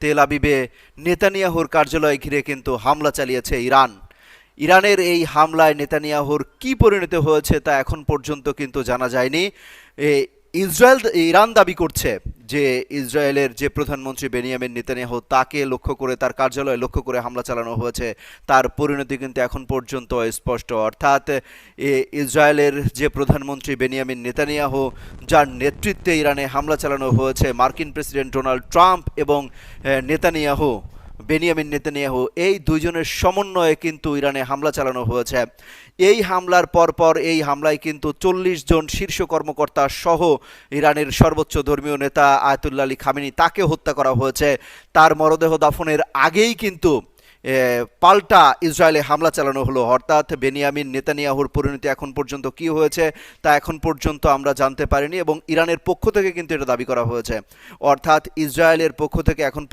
তেল আবিবে নেতানিয়াহুর কার্যালয় ঘিরে কিন্তু হামলা চালিয়েছে ইরান। ইরানের এই হামলায় নেতানিয়াহুর কি পরিণতি হয়েছে তা এখন পর্যন্ত কিন্তু জানা যায়নি। ইরান দাবি করছে যে ইসরায়েলের যে প্রধানমন্ত্রী বেনিয়ামিন নেতানিয়াহু তাকে লক্ষ্য করে, তার কার্যালয় লক্ষ্য করে হামলা চালানো হয়েছে। তার পরিণতি কিন্তু এখন পর্যন্ত স্পষ্ট, অর্থাৎ ইসরায়েলের যে প্রধানমন্ত্রী বেনিয়ামিন নেতানিয়াহু, যার নেতৃত্বে ইরানে হামলা চালানো হয়েছে, মার্কিন প্রেসিডেন্ট ডোনাল্ড ট্রাম্প এবং নেতানিয়াহু, বেনিয়ামিন নেতানিয়াহু, এই দুইজনের সমন্বয়ে কিন্তু ইরানে হামলা চালানো হয়েছে। এই হামলার পরপর এই হামলায় কিন্তু 40 জন শীর্ষ কর্মকর্তা সহ ইরানের সর্বোচ্চ ধর্মীয় নেতা আয়াতুল্লাহ আলী খামেনি তাকে হত্যা করা হয়েছে। তার মরদেহ দাফনের আগেই কিন্তু পাল্টা ইসরায়েলে হামলা চালানো হলো। অর্থাৎ বেনিয়ামিন নেতানিয়াহুর পরিণতি এখন পর্যন্ত কি হয়েছে তা এখন পর্যন্ত আমরা জানতে পারিনি, এবং ইরানের পক্ষ থেকে কিন্তু এটা দাবি করা হয়েছে। অর্থাৎ ইসরায়েলের পক্ষ থেকে এখন